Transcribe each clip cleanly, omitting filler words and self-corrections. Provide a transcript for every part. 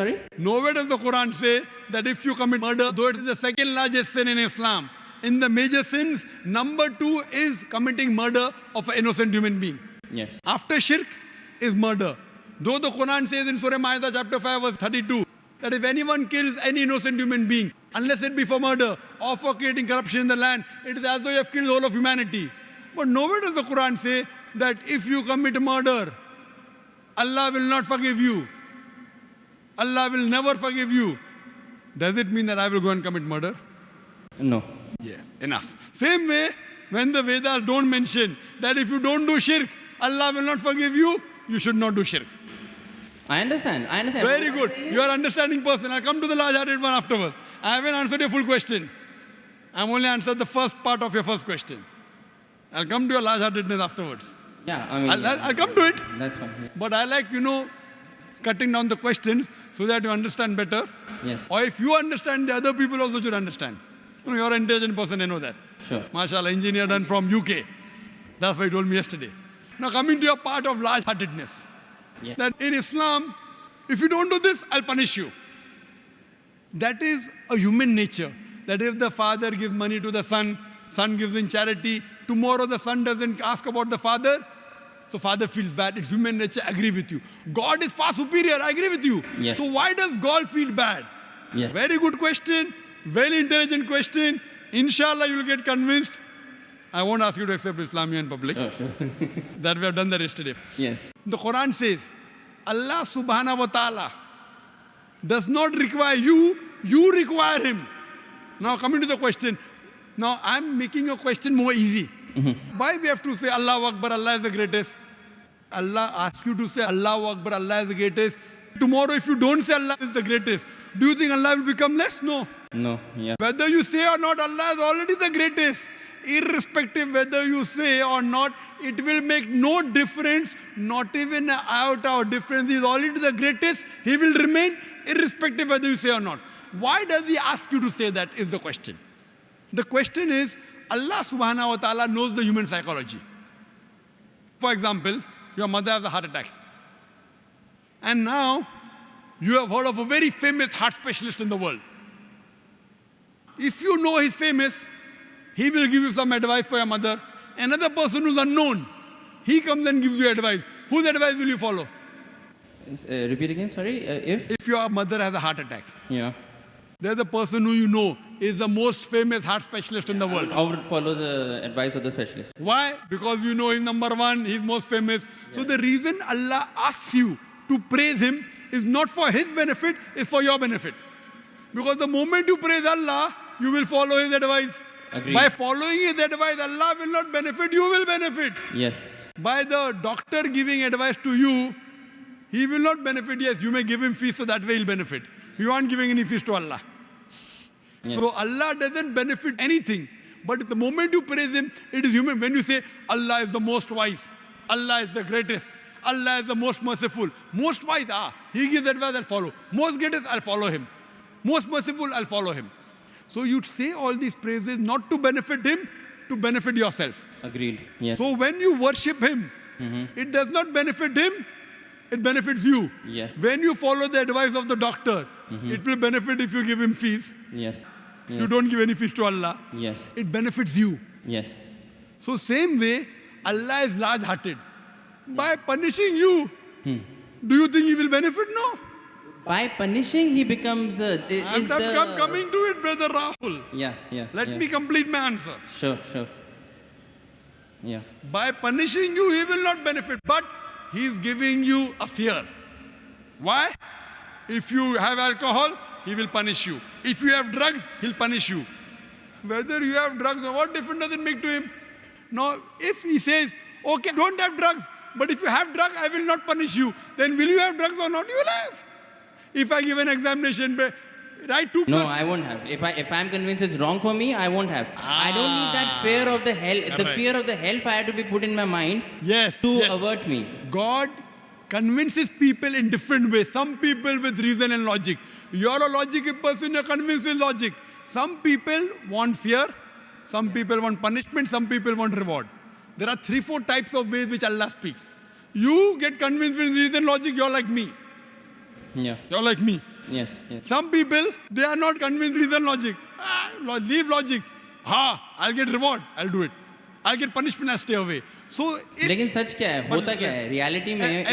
Sorry? Nowhere does the Quran say that if you commit murder, though it is the second largest sin in Islam, in the major sins, number 2 is committing murder of an innocent human being. Yes. After shirk is murder. Though the Quran says in Surah Ma'idah chapter 5 verse 32 that if anyone kills any innocent human being, unless it be for murder or for creating corruption in the land, it is as though you have killed the whole of humanity. But nowhere does the Quran say that if you commit murder, Allah will not forgive you. Allah will never forgive you. Does it mean that I will go and commit murder? No. Yeah, enough. Same way, when the Vedas don't mention that if you don't do shirk, Allah will not forgive you, you should not do shirk. I understand. Very good. You are an understanding person. I'll come to the large-hearted one afterwards. I haven't answered your full question. I've only answered the first part of your first question. I'll come to your large-heartedness afterwards. Yeah, I mean... I'll come to it. That's fine. Yeah. But I like, cutting down the questions so that you understand better. Yes. Or if you understand, the other people also should understand. You're an intelligent person, I know that. Sure. MashaAllah, engineer done from UK. That's what he told me yesterday. Now coming to your part of large-heartedness. Yeah. That in Islam, if you don't do this, I'll punish you. That is a human nature. That if the father gives money to the son, son gives in charity, tomorrow the son doesn't ask about the father, so father feels bad. It's human nature, I agree with you. God is far superior, I agree with you. Yes. So why does God feel bad? Yes. Very good question, very intelligent question. Inshallah, you will get convinced. I won't ask you to accept Islam in public. Sure. That we have done that yesterday. Yes. The Quran says, Allah subhanahu wa ta'ala does not require you, you require him. Now coming to the question. Now I'm making your question more easy. Why we have to say Allahu Akbar, Allah is the greatest? Allah asks you to say Allahu Akbar, Allah is the greatest. Tomorrow if you don't say Allah is the greatest, do you think Allah will become less? No. No. Yeah. Whether you say or not, Allah is already the greatest. Irrespective whether you say or not, it will make no difference, not even an iota of difference. He is already the greatest. He will remain irrespective whether you say or not. Why does he ask you to say that is the question. The question is, Allah subhanahu wa ta'ala knows the human psychology. For example, your mother has a heart attack. And now, you have heard of a very famous heart specialist in the world. If you know he's famous, he will give you some advice for your mother. Another person who's unknown, he comes and gives you advice. Whose advice will you follow? Repeat again, sorry. If your mother has a heart attack, Yeah. there's a person who you know is the most famous heart specialist in the world. I would follow the advice of the specialist. Why? Because you know he's number one, he's most famous. So the reason Allah asks you to praise him is not for his benefit, it's for your benefit. Because the moment you praise Allah, you will follow his advice. Agreed. By following his advice, Allah will not benefit, you will benefit. Yes. By the doctor giving advice to you, he will not benefit. Yes, you may give him fees so that way he'll benefit. You aren't giving any fees to Allah. Yes. So Allah doesn't benefit anything. But the moment you praise him, it is human. When you say, Allah is the most wise, Allah is the greatest, Allah is the most merciful. Most wise, he gives advice, I'll follow. Most greatest, I'll follow him. Most merciful, I'll follow him. So you say all these praises not to benefit him, to benefit yourself. Agreed. Yes. So when you worship him, it does not benefit him, it benefits you. Yes. When you follow the advice of the doctor, it will benefit if you give him fees. Yes. You don't give any fees to Allah. Yes. It benefits you. Yes. So same way, Allah is large-hearted. By punishing you, do you think he will benefit? No. By punishing, he becomes I'm coming to it, brother Rahul. Yeah. Let me complete my answer. Sure. Yeah. By punishing you, he will not benefit, but he is giving you a fear. Why? If you have alcohol, he will punish you. If you have drugs, he'll punish you. Whether you have drugs or what difference does it make to him? Now, if he says, okay, don't have drugs, but if you have drugs, I will not punish you, then will you have drugs or not? You will have. If I give an examination, write 2+. No, I won't have. If I'm convinced it's wrong for me, I won't have. I don't need that fear of the hell. The Correct. fear of the hellfire to be put in my mind Yes. to avert me. God convinces people in different ways. Some people with reason and logic. You're a logical person, you're convinced with logic. Some people want fear, some people want punishment, some people want reward. There are 3-4 types of ways which Allah speaks. You get convinced with reason and logic, you're like me. Yeah. You're like me. Yes, yes. Some people, they are not convinced reason logic. Leave logic. I'll get reward, I'll do it. I'll get punishment, I'll stay away. So if, लेकिन सच क्या है? होता क्या है? Reality में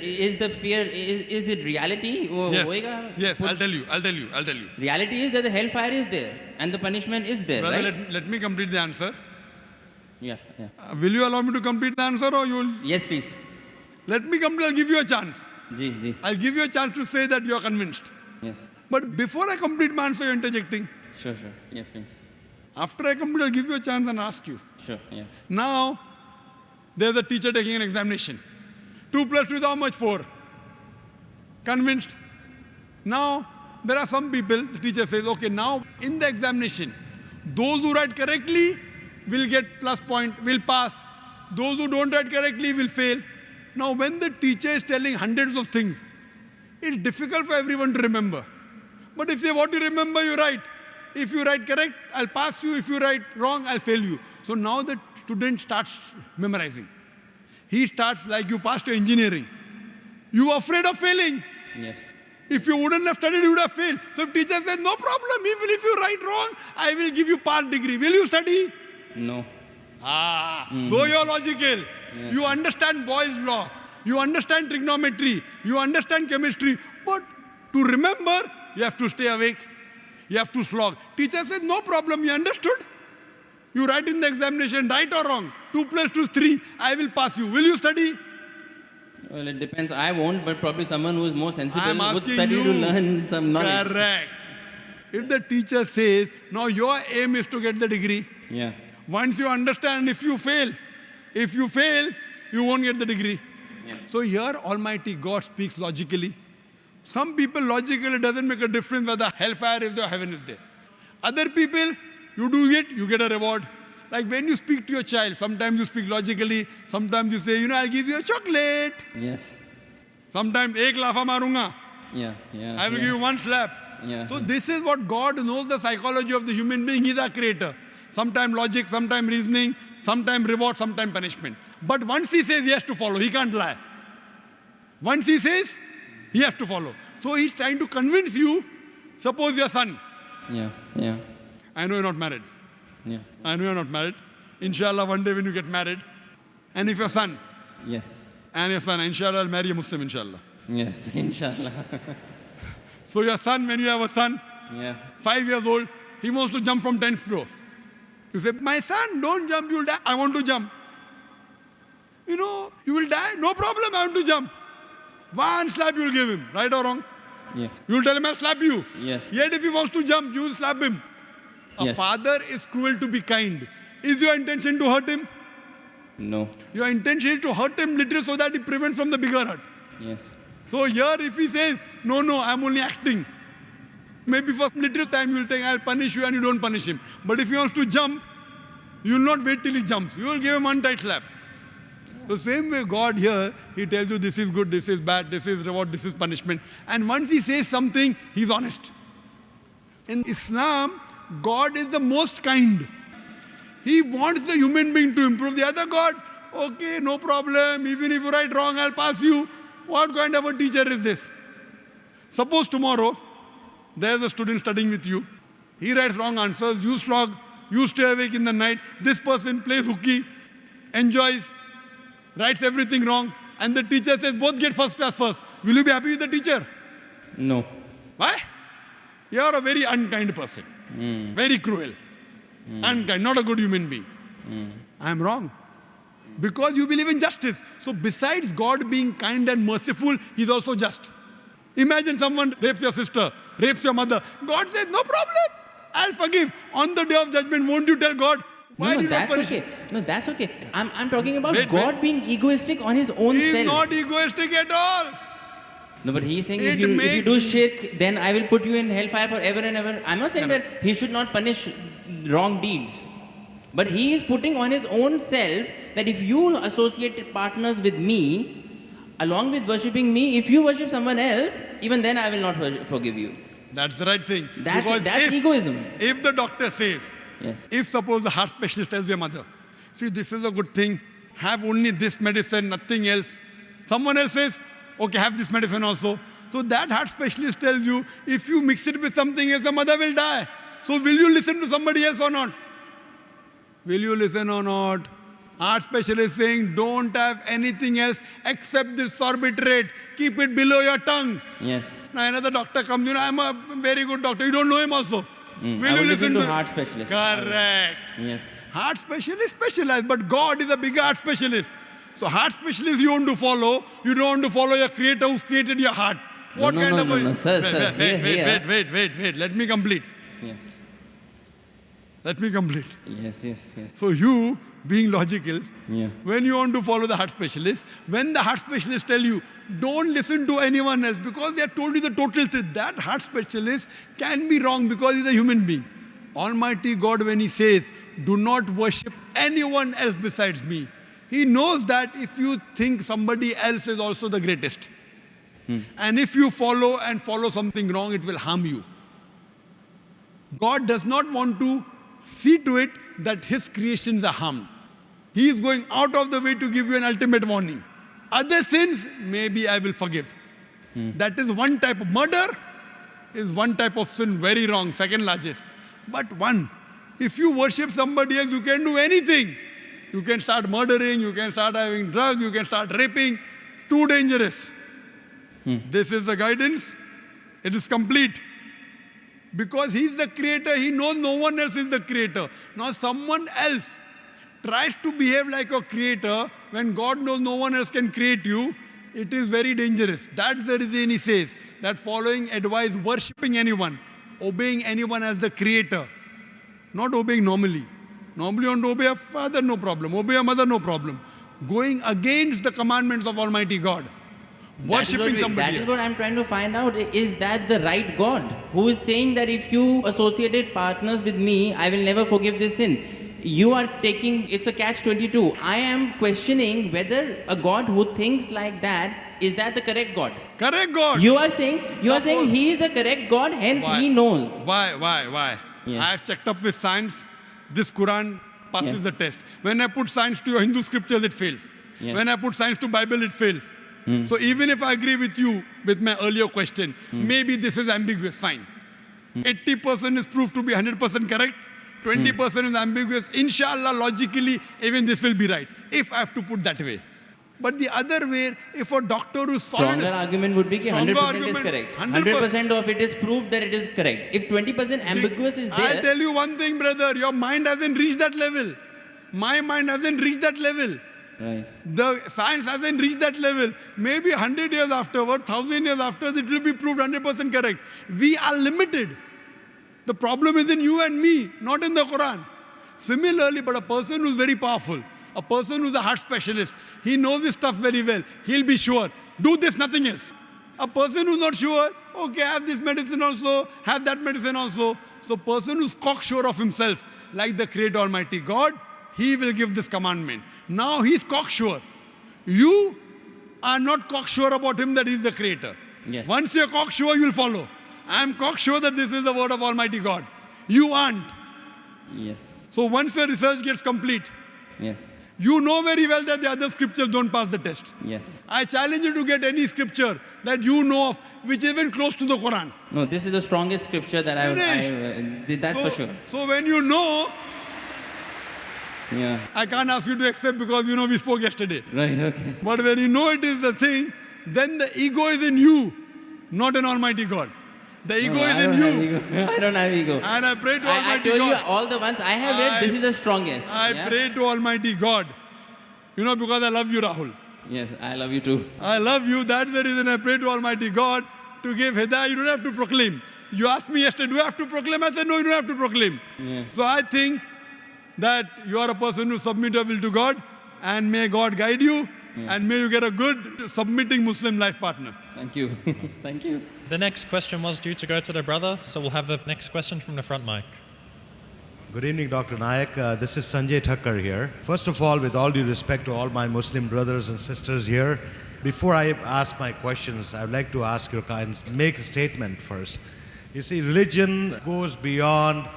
is the fear is it reality? वो होएगा? Yes, I'll tell you. Reality is that the hellfire is there and the punishment is there, Brother, right? let me complete the answer. Yeah. Will you allow me to complete the answer or you will? Yes, please. Let me complete, I'll give you a chance. Ji. I'll give you a chance to say that you are convinced. Yes. But before I complete my answer, you're interjecting. Sure. Yeah, please. After I complete, I'll give you a chance and ask you. Sure, yeah. Now, there's a teacher taking an examination. 2 plus 2 is how much? 4. Convinced? Now, there are some people, the teacher says, okay, now in the examination, those who write correctly will get plus point, will pass. Those who don't write correctly will fail. Now, when the teacher is telling hundreds of things, it's difficult for everyone to remember. But if you what you remember, you write. If you write correct, I'll pass you. If you write wrong, I'll fail you. So now the student starts memorizing. He starts like you passed your engineering. You are afraid of failing. Yes. If you wouldn't have studied, you would have failed. So if teacher says, no problem, even if you write wrong, I will give you part degree. Will you study? No. Though you're logical, you understand Boyle's law, you understand trigonometry, you understand chemistry, but to remember, you have to stay awake, you have to slog. Teacher says, no problem, you understood? You write in the examination, right or wrong, 2 plus 2 is 3, I will pass you. Will you study? Well, it depends. I won't, but probably someone who is more sensible I'm would asking study you. to learn some knowledge. Correct. If the teacher says, now your aim is to get the degree, Yeah. once you understand, if you fail, you won't get the degree. Yeah. So here Almighty God speaks logically. Some people logically doesn't make a difference whether hellfire is or heaven is there. Other people, you do it, you get a reward. Like when you speak to your child, sometimes you speak logically, sometimes you say, I'll give you a chocolate. Yes. Sometimes, ek lafa marunga. Yeah. I will give you one slap. Yeah. So this is what God knows the psychology of the human being. He's our creator. Sometimes logic, sometimes reasoning, sometimes reward, sometimes punishment. But once he says he has to follow, he can't lie. Once he says, he has to follow. So he's trying to convince you, suppose your son. Yeah. I know you're not married. Yeah. I know you're not married. Inshallah, one day when you get married, and if your son, Yes. and your son, inshallah, I'll marry a Muslim, inshallah. Yes. Inshallah. So your son, when you have a son, Yeah. 5 years old, he wants to jump from 10th floor. You say, my son, don't jump, you'll die. I want to jump. You will die. No problem, I want to jump. One slap you will give him, right or wrong? Yes. You will tell him, I'll slap you. Yes. Yet if he wants to jump, you will slap him. A Yes. father is cruel to be kind. Is your intention to hurt him? No. Your intention is to hurt him little so that he prevents from the bigger hurt. Yes. So here if he says, no, I'm only acting. Maybe for little time you will think, I'll punish you and you don't punish him. But if he wants to jump, you will not wait till he jumps. You will give him one tight slap. The same way God here, he tells you this is good, this is bad, this is reward, this is punishment. And once he says something, he's honest. In Islam, God is the most kind. He wants the human being to improve. The other God, okay, no problem. Even if you write wrong, I'll pass you. What kind of a teacher is this? Suppose tomorrow, there's a student studying with you. He writes wrong answers. You slog. You stay awake in the night. This person plays hooky, enjoys, writes everything wrong. And the teacher says, both get first class first. Will you be happy with the teacher? No. Why? You are a very unkind person. Very cruel. Unkind, not a good human being. I am wrong. Because you believe in justice. So besides God being kind and merciful, He's also just. Imagine someone rapes your sister, rapes your mother. God says, no problem. I'll forgive. On the day of judgment, won't you tell God, why did you not punish him? No, that's okay. I'm talking about Wait, God being egoistic on his own He self. is not egoistic at all. No, but he's saying It if you makes- do shirk, then I will put you in hellfire forever and ever. I'm not saying No. that he should not punish wrong deeds. But he is putting on his own self that if you associate partners with me, along with worshipping me, if you worship someone else, even then I will not forgive you. That's the right thing. That's Because egoism. If the doctor says, Yes. if suppose the heart specialist tells your mother, see, this is a good thing, have only this medicine, nothing else. Someone else says, okay, have this medicine also. So that heart specialist tells you, if you mix it with something else, the mother will die. So will you listen to somebody else or not? Will you listen or not? Heart specialist saying, don't have anything else except this sorbitrate. Keep it below your tongue. Yes. Now another doctor comes, I'm a very good doctor. You don't know him also. Will I you would listen to heart specialist. Correct. Yes. Heart specialist specialized, but God is a bigger heart specialist. So heart specialist you want to follow, you don't want to follow your creator who's created your heart. What no, kind no, of no, a... no, sir, sir. Wait. Let me complete. Yes. Let me complete. Yes, yes, yes. So you, being logical, Yeah. when you want to follow the heart specialist, when the heart specialist tell you, don't listen to anyone else because they have told you the total truth, that heart specialist can be wrong because he's a human being. Almighty God, when he says, do not worship anyone else besides me, he knows that if you think somebody else is also the greatest, and if you follow something wrong, it will harm you. God does not want to see to it that his creations are harmed. He is going out of the way to give you an ultimate warning. Other sins, maybe I will forgive. That is one type of murder, is one type of sin, very wrong, second largest. But one, if you worship somebody else, you can do anything. You can start murdering, you can start having drugs, you can start raping. It's too dangerous. This is the guidance. It is complete. Because he's the creator, he knows no one else is the creator. Now someone else tries to behave like a creator when God knows no one else can create you. It is very dangerous. That's the reason he says that following advice, worshipping anyone, obeying anyone as the creator, not obeying normally. Normally you want to obey a father, no problem. Obey a mother, no problem. Going against the commandments of Almighty God. Worshipping somebody That is else. what I'm trying to find out. Is that the right God who is saying that if you associated partners with me, I will never forgive this sin? You are taking, it's a catch-22. I am questioning whether a God who thinks like that, is that the correct God? Correct God. You are saying he is the correct God, hence Why? he knows. Why? Yeah. I have checked up with science. This Quran passes Yeah. the test. When I put science to your Hindu scriptures, it fails. Yeah. When I put science to Bible, it fails. So even if I agree with you with my earlier question, maybe this is ambiguous, fine. 80% is proved to be 100% correct. 20% is ambiguous. Inshallah, logically, even this will be right. If I have to put that way. But the other way, if a doctor who solid... Stronger argument would be that Stronger 100% is argument, correct. 100% 100% of it is proved that it is correct. If 20% ambiguous is I'll there, tell you one thing, brother. Your mind hasn't reached that level. My mind hasn't reached that level. right. The science hasn't reached that level. Maybe 100 years afterward, 1,000 years after, it will be proved 100% correct. We are limited. The problem is in you and me, not in the Quran. Similarly, but a person who's very powerful, a person who's a heart specialist, he knows his stuff very well. He'll be sure. Do this, nothing else. A person who's not sure, okay, have this medicine also, have that medicine also. So person who's cocksure of himself, like the Creator Almighty God, he will give this commandment. Now he's cocksure. You are not cocksure about him that he's the Creator. Yes. Once you're cocksure, you'll follow. I am cocksure that this is the word of Almighty God. You aren't. Yes. So once your research gets complete, Yes. you know very well that the other scriptures don't pass the test. Yes. I challenge you to get any scripture that you know of which is even close to the Quran. No, this is the strongest scripture that that's so, for sure. So when you know, Yeah. I can't ask you to accept because you know we spoke yesterday. Right, okay. But when you know it is the thing, then the ego is in you, not in Almighty God. The ego No, is I in don't have you. ego. I don't have ego. And I pray to I Almighty told you God. all the ones I have read, this is the strongest. I Yeah? pray to Almighty God. You know, because I love you, Rahul. Yes, I love you too. I love you. That's the reason I pray to Almighty God to give hidayah. You don't have to proclaim. You asked me yesterday, do I have to proclaim? I said, no, you don't have to proclaim. Yeah. So I think that you are a person who submit your will to God, and may God guide you, and may you get a good submitting Muslim life partner. Thank you. Thank you. The next question was due to go to the brother, so we'll have the next question from the front mic. Good evening, Dr. Nayak. This is Sanjay Thakkar here. First of all, with all due respect to all my Muslim brothers and sisters here, before I ask my questions, I would like to ask your kind, make a statement first. You see, religion goes beyond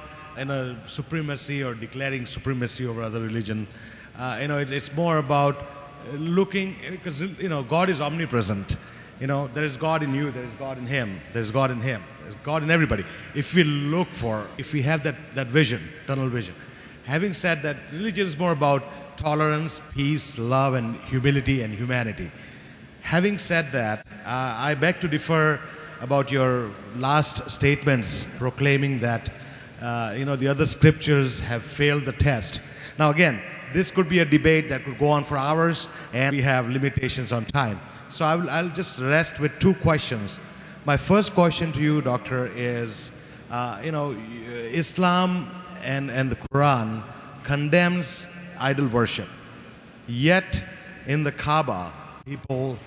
supremacy or declaring supremacy over other religion. It's more about looking, because God is omnipresent. You know, there is God in you, there is God in him, there is God in him, there is God in everybody. If we have that vision, tunnel vision. Having said that, religion is more about tolerance, peace, love, and humility and humanity. Having said that, I beg to differ about your last statements proclaiming that the other scriptures have failed the test. Now again, this could be a debate that could go on for hours, and we have limitations on time. So I'll just rest with two questions. My first question to you, Doctor, is, Islam and the Quran condemns idol worship. Yet in the Kaaba, people...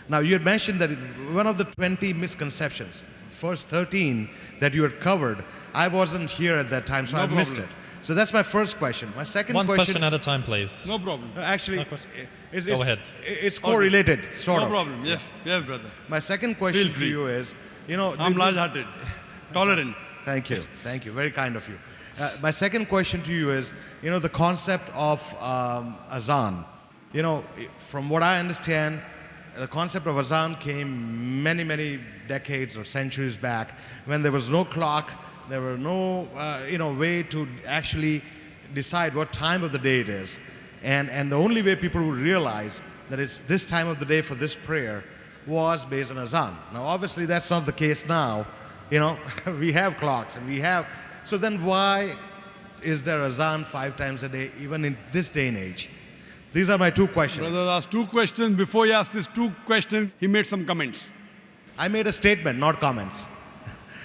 Now you had mentioned that one of the 20 misconceptions, first 13 that you had covered, I wasn't here at that time, so I missed it. So that's my first question. My second One question at a time, please. No problem. Actually, Go ahead. It's correlated, sort No of. problem. Yes, yes, brother. My second question Feel to free. you is, I'm large-hearted, tolerant. Thank you. Thank you. Very kind of you. My second question to you is, the concept of azan. From what I understand, the concept of azan came many, many decades or centuries back when there was no clock, there were no, way to actually decide what time of the day it is. And the only way people would realize that it's this time of the day for this prayer was based on azan. Now, obviously, that's not the case now. We have clocks and we have... So then why is there azan 5 times a day, even in this day and age? These are my two questions. Brother asked 2 questions. Before he asked these 2 questions, he made some comments. I made a statement, not comments.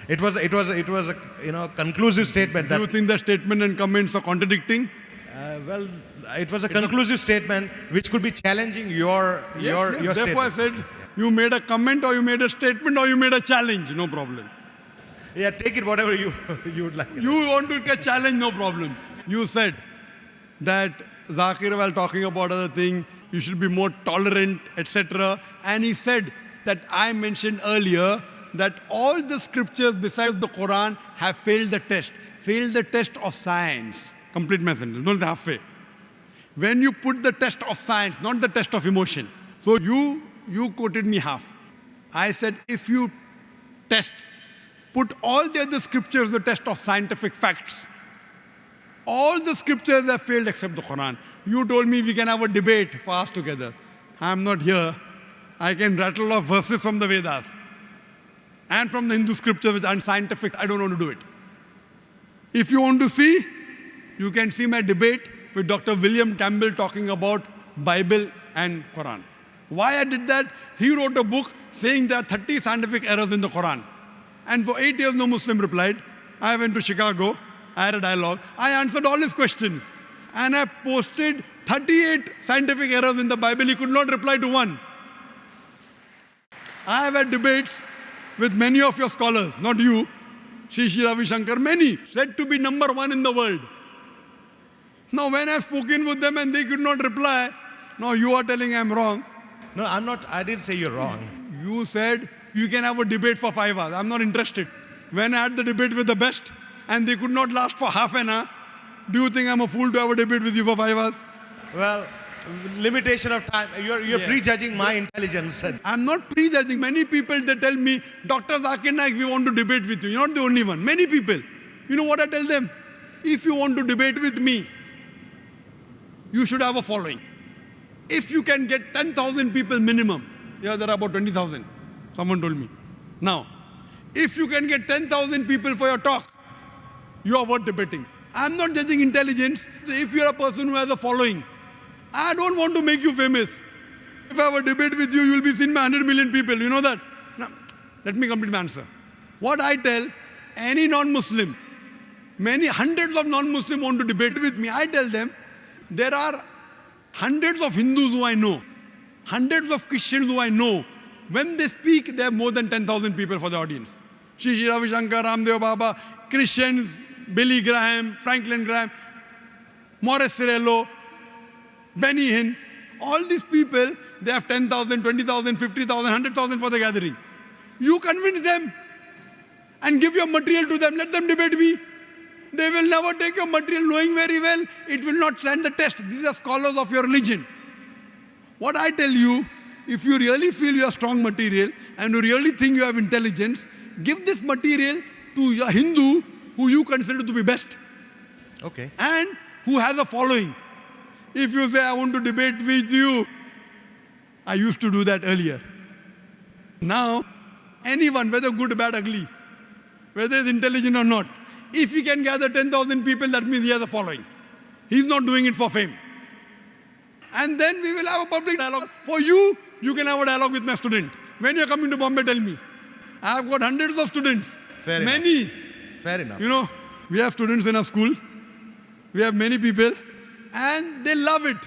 It was a conclusive statement. Do you think the statement and comments are contradicting? Well, it was a conclusive statement which could be challenging your Therefore, statement. I said, you made a comment or you made a statement or you made a challenge. No problem. Yeah, take it whatever you would like. You want to get challenged, no problem. You said that Zakir, while talking about other thing, you should be more tolerant, etc. And he said that I mentioned earlier that all the scriptures besides the Quran have failed the test of science. Complete my sentence, not the halfway. When you put the test of science, not the test of emotion. So you quoted me half. I said if you put all the other scriptures the test of scientific facts, all the scriptures have failed except the Quran. You told me we can have a debate for us together. I'm not here. I can rattle off verses from the Vedas and from the Hindu scriptures which are unscientific. I don't want to do it. If you want to see, you can see my debate with Dr. William Campbell talking about Bible and Quran. Why I did that? He wrote a book saying there are 30 scientific errors in the Quran. And for 8 years, no Muslim replied. I went to Chicago. I had a dialogue. I answered all his questions. And I posted 38 scientific errors in the Bible. He could not reply to one. I have had debates with many of your scholars, not you, Sri Sri Ravi Shankar, many, said to be number 1 in the world. Now when I've spoken with them and they could not reply, now you are telling I'm wrong. No, I'm not. I didn't say you're wrong. You said you can have a debate for 5 hours. I'm not interested. When I had the debate with the best and they could not last for half an hour, do you think I'm a fool to have a debate with you for 5 hours? Well, limitation of time. You're prejudging my intelligence. I'm not prejudging. Many people, they tell me, Dr. Zakir Naik, we want to debate with you. You're not the only one. Many people. You know what I tell them? If you want to debate with me, you should have a following. If you can get 10,000 people minimum, there are about 20,000, someone told me. Now, if you can get 10,000 people for your talk, you are worth debating. I'm not judging intelligence. If you're a person who has a following, I don't want to make you famous. If I have a debate with you, you'll be seen by 100 million people. You know that? Now, let me complete my answer. What I tell any non-Muslim, many hundreds of non-Muslims want to debate with me. I tell them, there are hundreds of Hindus who I know, hundreds of Christians who I know. When they speak, they have more than 10,000 people for the audience. Sri Sri Ravi Shankar, Ramdev Baba, Christians, Billy Graham, Franklin Graham, Morris Cerullo, Benny Hinn, all these people, they have 10,000, 20,000, 50,000, 100,000 for the gathering. You convince them and give your material to them, let them debate me. They will never take your material knowing very well it will not stand the test. These are scholars of your religion. What I tell you, if you really feel you have strong material and you really think you have intelligence, give this material to a Hindu who you consider to be best Okay. and who has a following. If you say, I want to debate with you, I used to do that earlier. Now, anyone, whether good, bad, ugly, whether he's intelligent or not, if he can gather 10,000 people, that means he has a following. He's not doing it for fame. And then we will have a public dialogue. For you, you can have a dialogue with my student. When you're coming to Bombay, tell me. I have got hundreds of students. Fair enough. Many. Fair enough. You know, we have students in our school. We have many people. And they love it.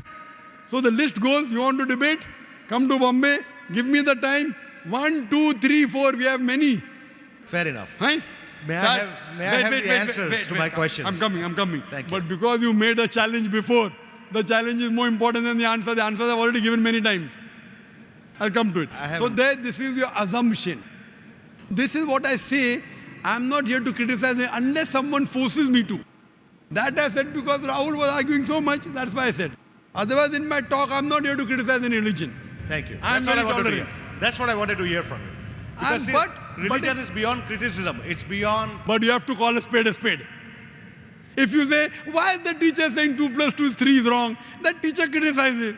So the list goes, you want to debate? Come to Bombay. Give me the time. 1, 2, 3, 4. We have many. Fair enough. Right? May I have the answers to my questions? I'm coming. Thank you. But because you made a challenge before, the challenge is more important than the answer. The answers I've already given many times. I'll come to it. So this is your assumption. This is what I say. I'm not here to criticize it unless someone forces me to. That I said because Rahul was arguing so much. That's why I said. Otherwise, in my talk, I'm not here to criticize any religion. Thank you. I'm That's what I very wanted to tolerant. hear. That's what I wanted to hear from you. Because see, religion is beyond criticism. It's beyond... But you have to call a spade a spade. If you say, why is the teacher saying 2 plus 2 is 3 is wrong? That teacher criticizes.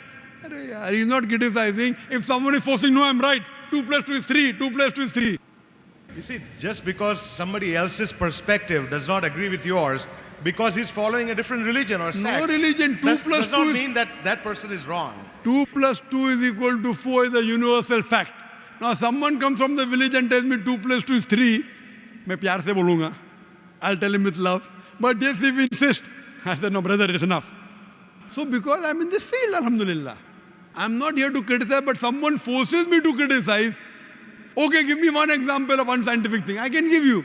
He's not criticizing. If someone is forcing, no, I'm right. 2 plus 2 is 3. 2 plus 2 is 3. You see, just because somebody else's perspective does not agree with yours, because he's following a different religion or sect, No religion. 2 does plus 2 not is... mean that that person is wrong. 2 plus 2 is equal to 4 is a universal fact. Now someone comes from the village and tells me 2 plus 2 is 3. मैं प्यार से बोलूँगा. I'll tell him with love. But yes, if he insists, I said, no, brother, it's enough. So because I'm in this field, alhamdulillah, I'm not here to criticize, but someone forces me to criticize. Okay, give me one example of unscientific thing. I can give you.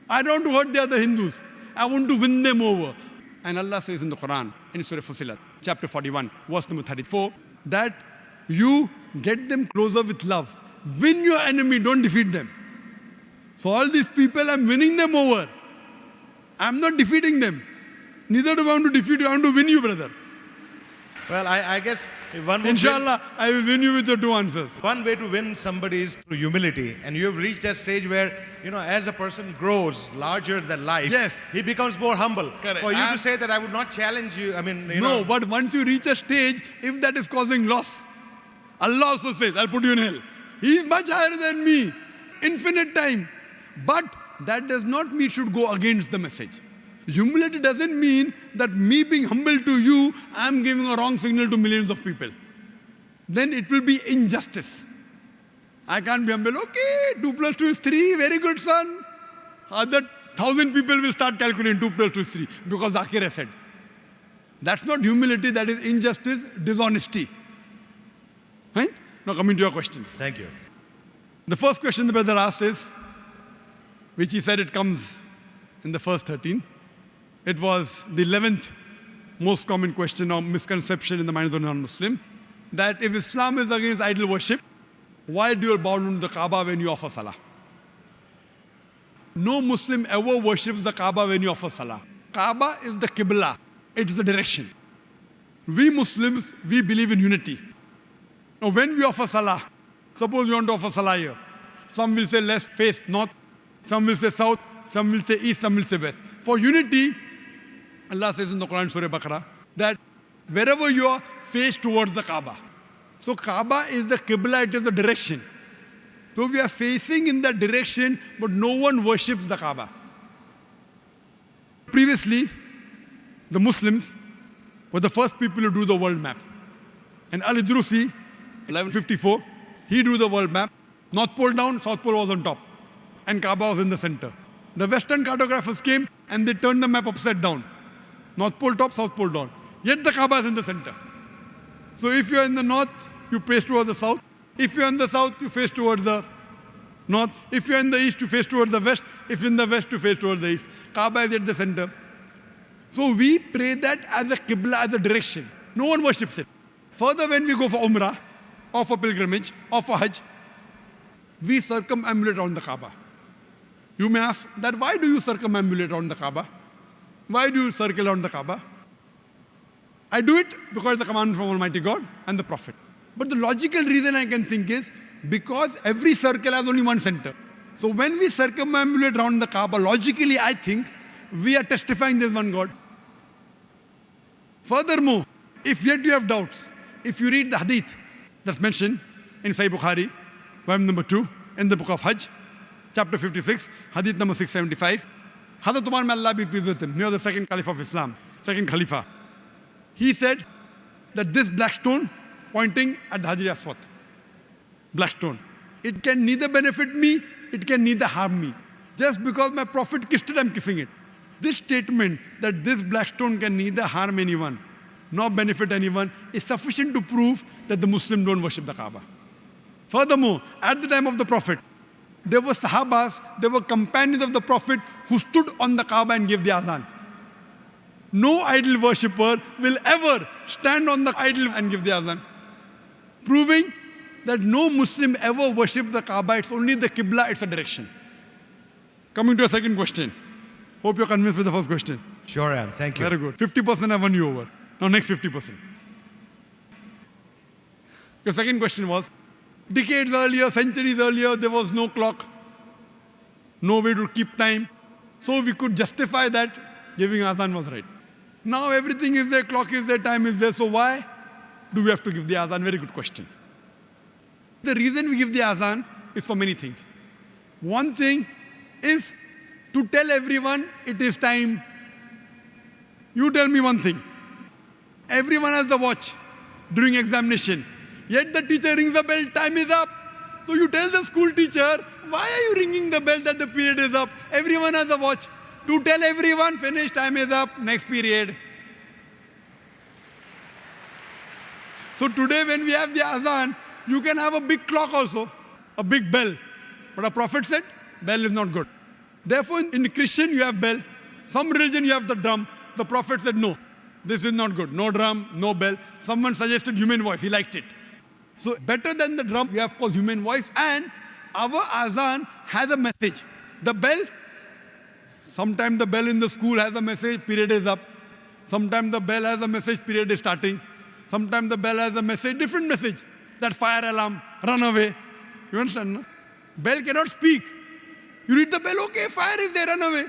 I don't want to hurt the other Hindus. I want to win them over. And Allah says in the Quran, in Surah Fussilat, chapter 41, verse number 34, that you get them closer with love. Win your enemy, don't defeat them. So all these people, I'm winning them over. I'm not defeating them. Neither do I want to defeat you, I want to win you, brother. Well, I guess one would Inshallah, I will win you with your 2 answers. one way to win somebody is through humility. And you have reached that stage where, you know, as a person grows larger than life, Yes. he becomes more humble. Correct. For you to And- say that I would not challenge you, I mean, you No, know. but once you reach a stage, if that is causing loss, Allah also says, I'll put you in hell. He is much higher than me, infinite time. But that does not mean it should go against the message. Humility doesn't mean that me being humble to you, I'm giving a wrong signal to millions of people. Then it will be injustice. I can't be humble. Okay, 2 plus 2 is 3. Very good, son. Other 1,000 people will start calculating 2 plus 2 is 3 because Zakir has said. That's not humility, that is injustice, dishonesty. Right? Now coming to your questions. Thank you. The first question the brother asked is, which he said it comes in the first 13. It was the 11th most common question or misconception in the mind of the non-Muslim, that if Islam is against idol worship, why do you bow down to the Kaaba when you offer salah? No Muslim ever worships the Kaaba when you offer salah. Kaaba is the Qibla. It is the direction. We Muslims, we believe in unity. Now when we offer salah, suppose you want to offer salah here. Some will say let's face north, some will say south, some will say east, some will say west. For unity, Allah says in the Quran, Surah Baqarah, that wherever you are, face towards the Kaaba. So Kaaba is the Qibla, it is the direction. So we are facing in that direction, but no one worships the Kaaba. Previously, the Muslims were the first people to do the world map. And Al-Idrusi, 1154, he drew the world map. North Pole down, South Pole was on top. And Kaaba was in the center. The Western cartographers came and they turned the map upside down. North Pole top, South Pole down. Yet the Kaaba is in the center. So if you are in the north, you face towards the south. If you are in the south, you face towards the north. If you are in the east, you face towards the west. If in the west, you face towards the east. Kaaba is at the center. So we pray that as a Qibla, as a direction. No one worships it. Further, when we go for Umrah, or for pilgrimage, or for Hajj, we circumambulate around the Kaaba. You may ask that why do you circumambulate around the Kaaba? Why do you circle around the Kaaba? I do it because it's a command from Almighty God and the Prophet. But the logical reason I can think is because every circle has only one center. So when we circumambulate around the Kaaba, logically I think we are testifying there's one God. Furthermore, if yet you have doubts, if you read the hadith that's mentioned in Sahih Bukhari, volume number 2, in the book of Hajj, chapter 56, hadith number 675, Hazrat Umar may Allah be pleased with him, near the second Caliph of Islam, second Khalifa. He said that this black stone pointing at the Hajar Aswad, black stone, it can neither benefit me, it can neither harm me. Just because my Prophet kissed it, I'm kissing it. This statement that this black stone can neither harm anyone nor benefit anyone is sufficient to prove that the Muslims don't worship the Kaaba. Furthermore, at the time of the Prophet, there were Sahabas, there were companions of the Prophet who stood on the Kaaba and gave the azan. No idol worshipper will ever stand on the idol and give the azan. Proving that no Muslim ever worships the Kaaba, it's only the Qibla, it's a direction. Coming to a second question. Hope you're convinced with the first question. Sure am. Thank you. Very good. 50% I won you over. Now next 50%. Your second question was, decades earlier, centuries earlier, there was no clock, no way to keep time. So we could justify that giving azan was right. Now everything is there, clock is there, time is there. So why do we have to give the azan? Very good question. The reason we give the azan is for many things. One thing is to tell everyone it is time. You tell me one thing. Everyone has the watch during examination. Yet the teacher rings the bell, time is up. So you tell the school teacher, why are you ringing the bell that the period is up? Everyone has a watch. To tell everyone, finish, time is up, next period. So today when we have the azan, you can have a big clock also, a big bell. But a prophet said, bell is not good. Therefore, in Christian you have bell. Some religion you have the drum. The prophet said, no, this is not good. No drum, no bell. Someone suggested human voice. He liked it. So better than the drum, we have called human voice. And our azan has a message. The bell, sometimes the bell in the school has a message, period is up. Sometimes the bell has a message, period is starting. Sometimes the bell has a message, different message. That fire alarm, run away. You understand, no? Bell cannot speak. You read the bell, okay, fire is there, run away.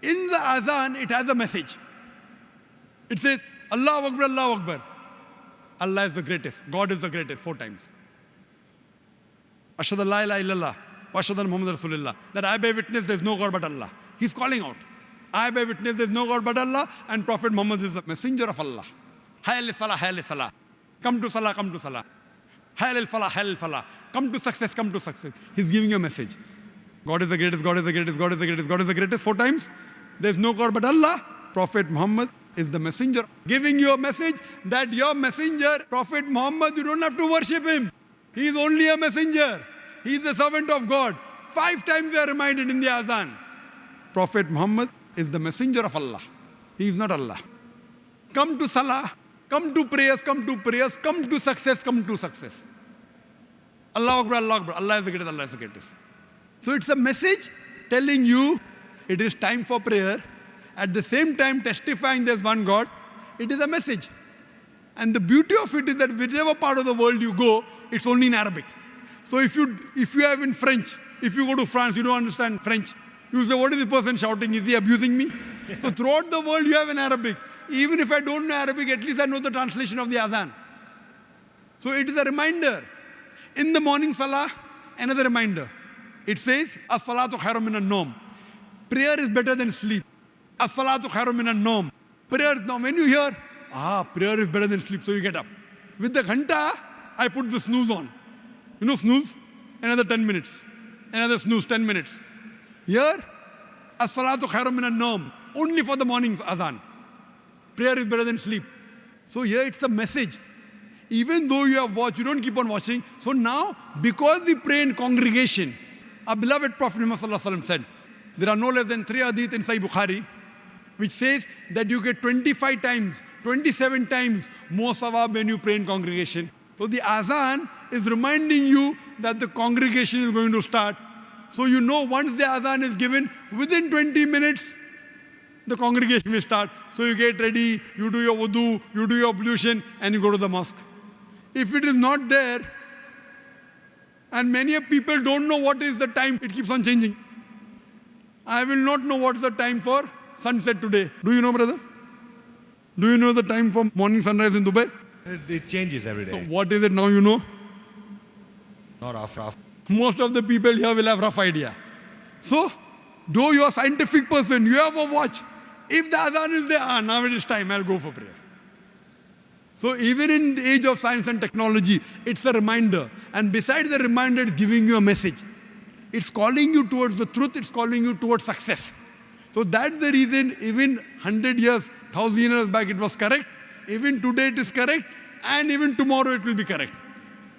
In the azan, it has a message. It says, Allahu Akbar, Allahu Akbar. Allah is the greatest. God is the greatest, 4 times. Ashhadu an la ilaha illallah wa ashhadu anna Muhammadan Rasulullah. That I bear witness there is no God but Allah. He's calling out. I bear witness there is no God but Allah, and Prophet Muhammad is the messenger of Allah. Hayya salah, hayya salah. Come to salah, come to salah. Hayya falah, hayya falah. Come to success, come to success. He's giving you a message. God is the greatest, God is the greatest, God is the greatest, God is the greatest, 4 times. There is no God but Allah. Prophet Muhammad is the messenger, giving you a message that your messenger, Prophet Muhammad, you don't have to worship him. He is only a messenger. He is the servant of God. 5 times we are reminded in the azan. Prophet Muhammad is the messenger of Allah. He is not Allah. Come to salah, come to prayers, come to prayers, come to success, come to success. Allahu Akbar, Allahu Akbar. Allah is the greatest, Allah is the greatest. So it's a message telling you it is time for prayer. At the same time testifying there's one God. It is a message. And the beauty of it is that whichever part of the world you go, it's only in Arabic. So if you have in French, if you go to France, you don't understand French. You say, what is the person shouting? Is he abusing me? So throughout the world you have in Arabic. Even if I don't know Arabic, at least I know the translation of the azan. So it is a reminder. In the morning salah, another reminder. It says, As-salatu khairun minan nom. Prayer is better than sleep. As-salatu khairun minan nom. Prayer, now when you hear, prayer is better than sleep, so you get up. With the ghanta, I put the snooze on. You know snooze? Another 10 minutes. Another snooze, 10 minutes. Here, As-salatu khairun minan nom. Only for the morning's azan. Prayer is better than sleep. So here it's a message. Even though you have watched, you don't keep on watching. So now, because we pray in congregation, our beloved Prophet Muhammad said, there are no less than 3 hadith in Sahih Bukhari, which says that you get 25 times, 27 times more sawab when you pray in congregation. So the azan is reminding you that the congregation is going to start. So you know once the azan is given, within 20 minutes, the congregation will start. So you get ready, you do your wudu, you do your ablution, and you go to the mosque. If it is not there, and many of people don't know what is the time, it keeps on changing. I will not know what's the time for sunset today. Do you know, brother? Do you know the time for morning sunrise in Dubai? It changes every So day. what is it now, you know? Not rough. Most of the people here will have rough idea. So, though you are a scientific person, you have a watch. If the adhan is there, now it is time, I'll go for prayers. So even in the age of science and technology, it's a reminder. And besides the reminder, it's giving you a message. It's calling you towards the truth, it's calling you towards success. So that's the reason even 100 years, 1,000 years back it was correct. Even today it is correct. And even tomorrow it will be correct.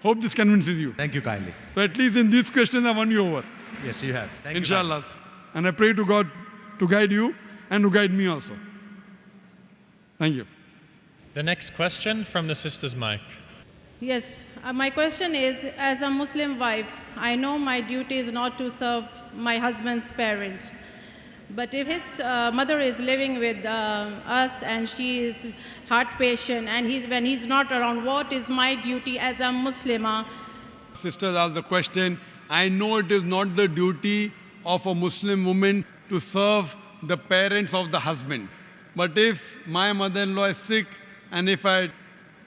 Hope this convinces you. Thank you kindly. So at least in these questions I won you over. Yes, you have. Thank you. Inshallah. And I pray to God to guide you and to guide me also. Thank you. The next question from the sister's mic. Yes, my question is, as a Muslim wife, I know my duty is not to serve my husband's parents. But if his mother is living with us and she is heart patient and when he's not around, what is my duty as a Muslimah? Sisters asked the question, I know it is not the duty of a Muslim woman to serve the parents of the husband. But if my mother-in-law is sick and if I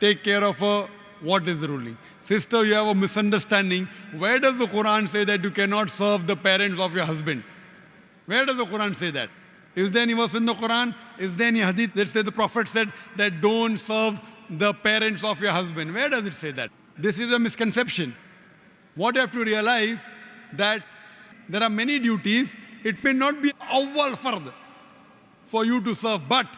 take care of her, what is the ruling? Sister, you have a misunderstanding. Where does the Quran say that you cannot serve the parents of your husband? Where does the Quran say that? Is there any verse in the Quran? Is there any hadith that says the Prophet said that don't serve the parents of your husband? Where does it say that? This is a misconception. What you have to realize that there are many duties. It may not be awwal fard for you to serve, but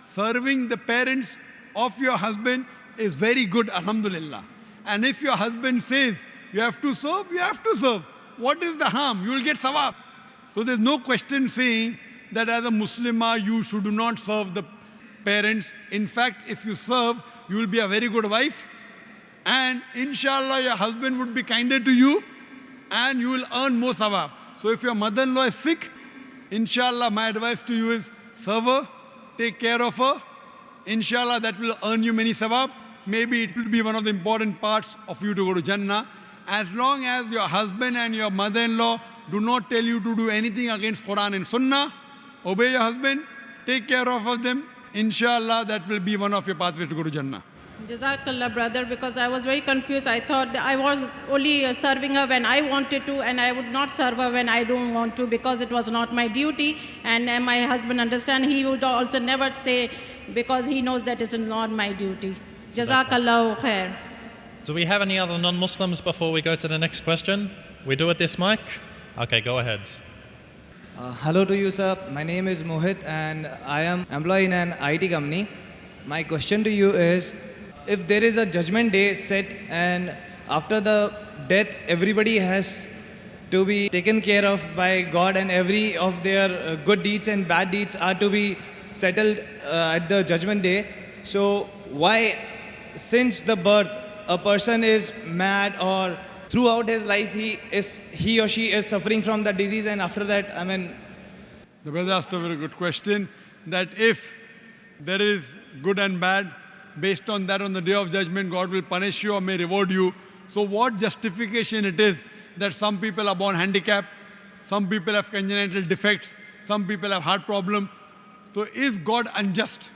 serving the parents of your husband is very good, alhamdulillah. And if your husband says you have to serve, you have to serve. What is the harm? You will get sawab. So there's no question saying that as a Muslimah you should not serve the parents. In fact, if you serve, you will be a very good wife. And inshallah your husband would be kinder to you and you will earn more sawab. So if your mother-in-law is sick, inshallah my advice to you is serve her, take care of her. Inshallah that will earn you many sawab. Maybe it will be one of the important parts of you to go to Jannah. As long as your husband and your mother-in-law do not tell you to do anything against Quran and Sunnah, obey your husband, take care of them. Inshallah that will be one of your pathways to go to Jannah. Jazakallah, brother, because I was very confused. I thought that I was only serving her when I wanted to, and I would not serve her when I don't want to because it was not my duty. And my husband understand, he would also never say because he knows that it is not my duty. Jazakallah khair. Do we have any other non-Muslims before we go to the next question? We do at this mic? Okay, go ahead. Hello to you, sir. My name is Mohit and I am employed in an IT company. My question to you is, if there is a judgment day set and after the death everybody has to be taken care of by God and every of their good deeds and bad deeds are to be settled at the judgment day, so why, since the birth, a person is mad or throughout his life he or she is suffering from the disease and after that, The brother asked a very good question, that if there is good and bad, based on that on the day of judgment, God will punish you or may reward you. So what justification it is that some people are born handicapped, some people have congenital defects, some people have heart problem. So is God unjust?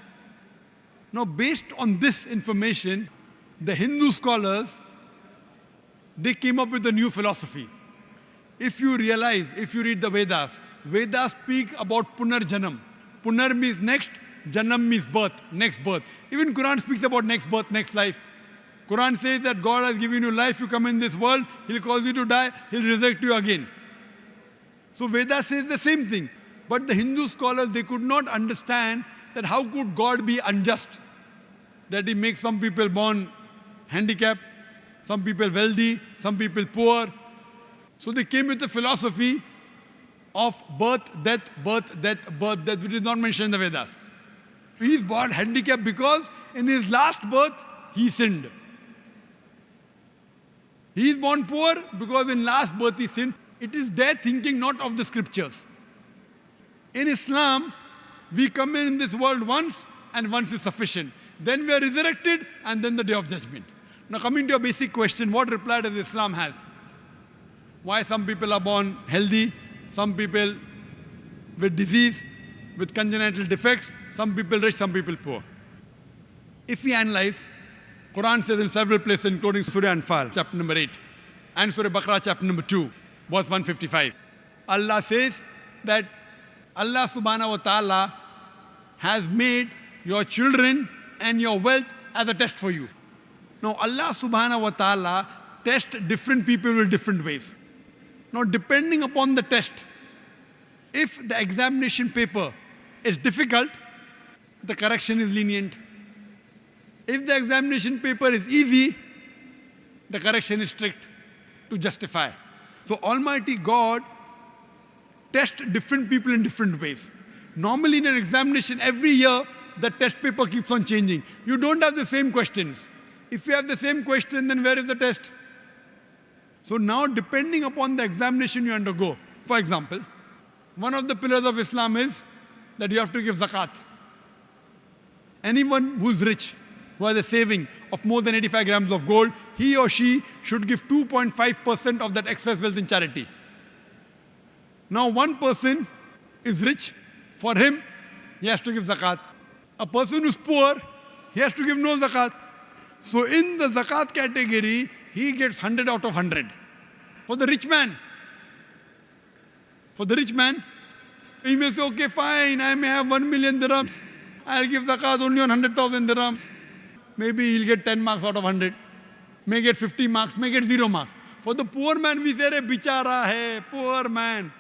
Now based on this information, the Hindu scholars, they came up with a new philosophy. If you realize, if you read the Vedas, Vedas speak about Punarjanam. Punar means next, Janam means birth, next birth. Even Quran speaks about next birth, next life. Quran says that God has given you life, you come in this world, He'll cause you to die, He'll resurrect you again. So Vedas says the same thing. But the Hindu scholars, they could not understand that how could God be unjust? That He makes some people born handicapped, some people wealthy, some people poor. So they came with the philosophy of birth, death, birth, death, birth, death, which is not mentioned in the Vedas. He is born handicapped because in his last birth, he sinned. He is born poor because in last birth he sinned. It is their thinking, not of the scriptures. In Islam, we come in this world once and once is sufficient. Then we are resurrected and then the day of judgment. Now coming to your basic question, what reply does Islam has? Why some people are born healthy, some people with disease, with congenital defects, some people rich, some people poor. If we analyze, Quran says in several places, including Surah Anfal, chapter number 8, and Surah Baqarah, chapter number 2, verse 155. Allah says that Allah subhanahu wa ta'ala has made your children and your wealth as a test for you. Now Allah subhanahu wa ta'ala tests different people in different ways. Now depending upon the test, if the examination paper is difficult, the correction is lenient. If the examination paper is easy, the correction is strict to justify. So Almighty God tests different people in different ways. Normally in an examination, every year, the test paper keeps on changing. You don't have the same questions. If you have the same question, then where is the test? So now, depending upon the examination you undergo, for example, one of the pillars of Islam is that you have to give zakat. Anyone who's rich, who has a saving of more than 85 grams of gold, he or she should give 2.5% of that excess wealth in charity. Now, one person is rich. For him, he has to give zakat. A person who's poor, he has to give no zakat. So in the zakat category, he gets 100 out of 100. For the rich man, he may say, okay, fine, I may have 1 million dirhams. I'll give zakat only on 100,000 dirhams. Maybe he'll get 10 marks out of 100. May get 50 marks, may get 0 marks. For the poor man, we say, bichara hai, poor man.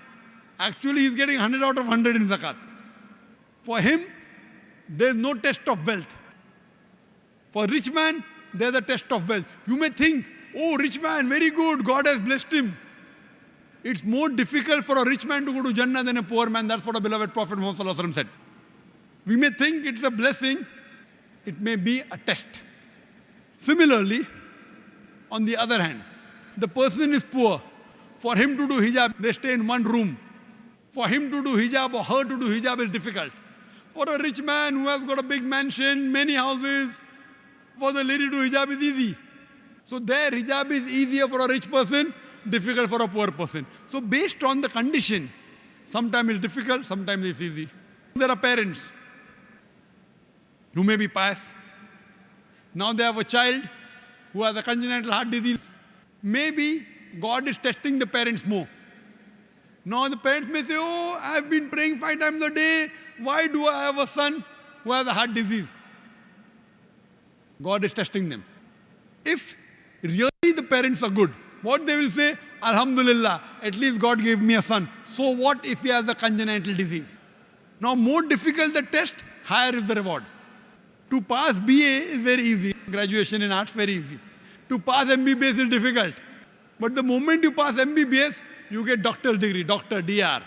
Actually, he's getting 100 out of 100 in zakat. For him, there's no test of wealth. For rich man, there's a test of wealth. You may think, oh, rich man, very good, God has blessed him. It's more difficult for a rich man to go to Jannah than a poor man. That's what our beloved Prophet Muhammad said. We may think it's a blessing, it may be a test. Similarly, on the other hand, the person is poor. For him to do hijab, they stay in one room. For him to do hijab or her to do hijab is difficult. For a rich man who has got a big mansion, many houses, for the lady to do hijab is easy. So their hijab is easier for a rich person, difficult for a poor person. So based on the condition, sometimes it's difficult, sometimes it's easy. There are parents who may be pious. Now they have a child who has a congenital heart disease. Maybe God is testing the parents more. Now the parents may say, oh, I've been praying 5 times a day. Why do I have a son who has a heart disease? God is testing them. If really the parents are good, what they will say, Alhamdulillah, at least God gave me a son. So what if he has a congenital disease? Now more difficult the test, higher is the reward. To pass BA is very easy. Graduation in arts, very easy. To pass MBBS is difficult. But the moment you pass MBBS, you get doctor's degree, doctor, DR.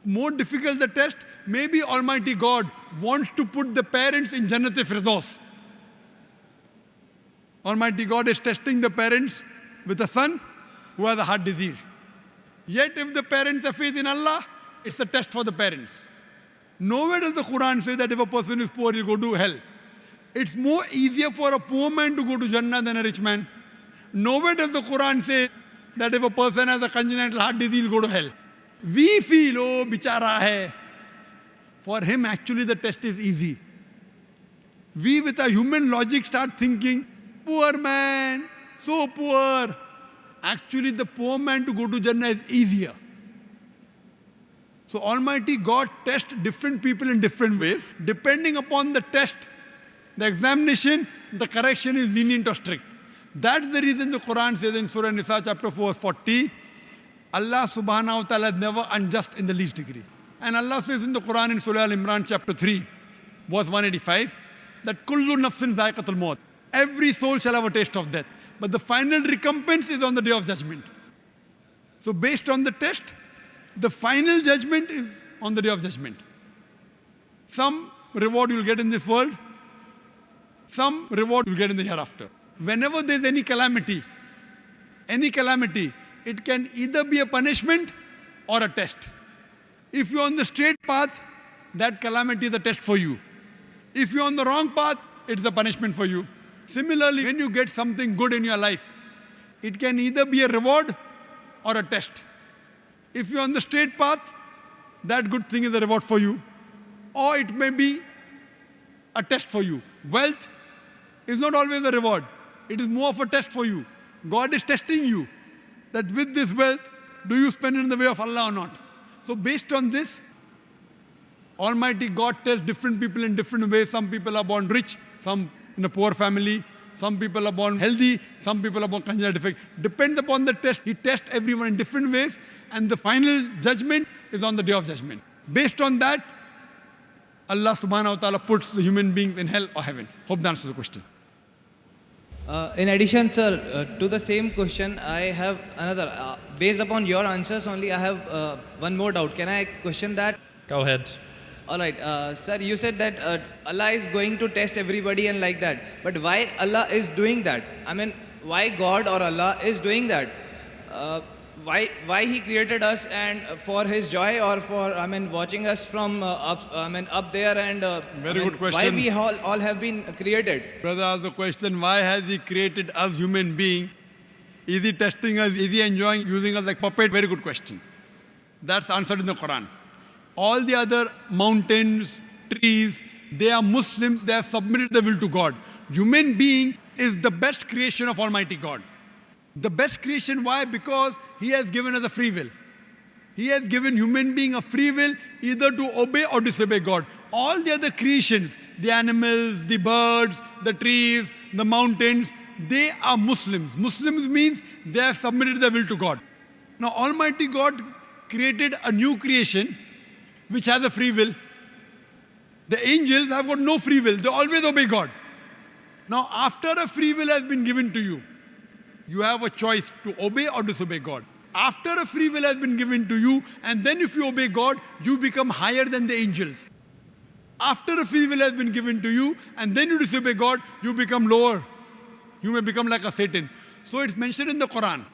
More difficult the test, maybe Almighty God wants to put the parents in Jannat-e-Firdaus. Almighty God is testing the parents with a son who has a heart disease. Yet if the parents have faith in Allah, it's a test for the parents. Nowhere does the Quran say that if a person is poor, he'll go to hell. It's more easier for a poor man to go to Jannah than a rich man. Nowhere does the Quran say that if a person has a congenital heart disease, he'll go to hell. We feel, oh, bichara hai. For him, actually, the test is easy. We, with our human logic, start thinking, poor man, so poor. Actually, the poor man to go to Jannah is easier. So Almighty God tests different people in different ways. Depending upon the test, the examination, the correction is lenient or strict. That's the reason the Quran says in Surah Nisa chapter 4 verse 40, Allah subhanahu wa ta'ala is never unjust in the least degree. And Allah says in the Quran in Surah Al-Imran chapter 3 verse 185 that kullu nafsin zaiqatul maut. Every soul shall have a taste of death. But the final recompense is on the day of judgment. So based on the test, the final judgment is on the day of judgment. Some reward you will get in this world, some reward you will get in the hereafter. Whenever there's any calamity, it can either be a punishment or a test. If you're on the straight path, that calamity is a test for you. If you're on the wrong path, it's a punishment for you. Similarly, when you get something good in your life, it can either be a reward or a test. If you're on the straight path, that good thing is a reward for you. Or it may be a test for you. Wealth is not always a reward. It is more of a test for you. God is testing you that with this wealth, do you spend it in the way of Allah or not? So based on this, Almighty God tests different people in different ways. Some people are born rich, some in a poor family, some people are born healthy, some people are born congenital defect. Depends upon the test. He tests everyone in different ways, and the final judgment is on the day of judgment. Based on that, Allah subhanahu wa ta'ala puts the human beings in hell or heaven. Hope that answers the question. In addition, sir, to the same question, I have another. Based upon your answers only, I have one more doubt. Can I question that? Go ahead. All right, sir, you said that Allah is going to test everybody and like that. But why Allah is doing that? I mean, why God or Allah is doing that? Why He created us and for His joy or for, I mean, watching us from up there and Very good question. Why we all have been created? Brother asked the question, why has He created us human being? Is He testing us? Is He enjoying using us like puppet? Very good question. That's answered in the Quran. All the other mountains, trees, they are Muslims, they have submitted their will to God. Human being is the best creation of Almighty God. The best creation, why? Because He has given us a free will. He has given human being a free will either to obey or disobey God. All the other creations, the animals, the birds, the trees, the mountains, they are Muslims. Muslims means they have submitted their will to God. Now Almighty God created a new creation which has a free will. The angels have got no free will. They always obey God. Now after a free will has been given to you, you have a choice to obey or disobey God. After a free will has been given to you, and then if you obey God, you become higher than the angels. After a free will has been given to you, and then you disobey God, you become lower. You may become like a Satan. So it's mentioned in the Quran,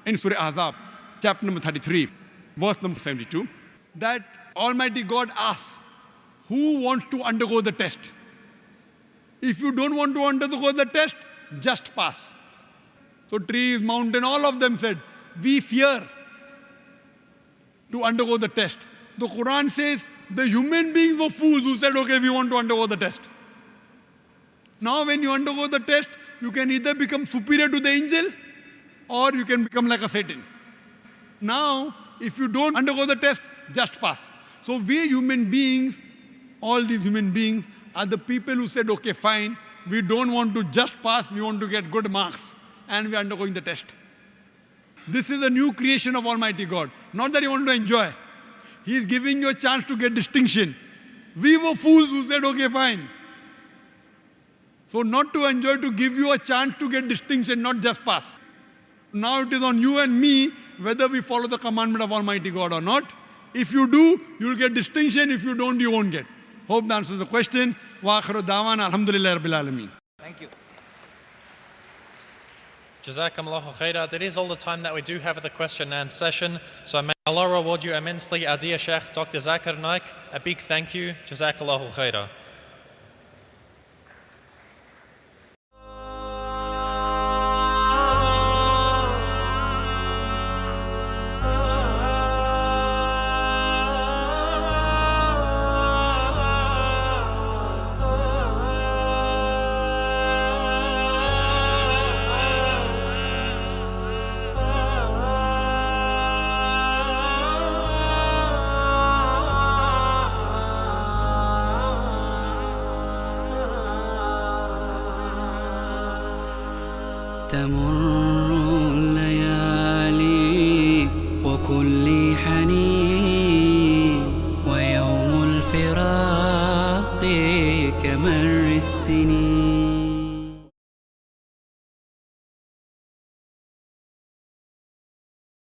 in Surah Ahzab, chapter number 33, verse number 72, that Almighty God asks, who wants to undergo the test? If you don't want to undergo the test, just pass. So trees, mountain, all of them said, we fear to undergo the test. The Quran says, the human beings were fools who said, okay, we want to undergo the test. Now when you undergo the test, you can either become superior to the angel or you can become like a Satan. Now, if you don't undergo the test, just pass. So we human beings, all these human beings are the people who said, okay, fine, we don't want to just pass, we want to get good marks, and we are undergoing the test. This is a new creation of Almighty God. Not that you want to enjoy. He is giving you a chance to get distinction. We were fools who said, okay, fine. So not to enjoy, to give you a chance to get distinction, not just pass. Now it is on you and me whether we follow the commandment of Almighty God or not. If you do, you will get distinction. If you don't, you won't get. Hope that answers the question. Wa akhiru da'wana alhamdulillahi rabbil alameen. Thank you. Jazakumullahu khaira. That is all the time that we do have for the question and session. So may Allah reward you immensely, our dear Sheikh Dr. Zakir Naik. A big thank you. Jazakallahu khaira. تمر الليالي وكل حنين ويوم الفراق كمر السنين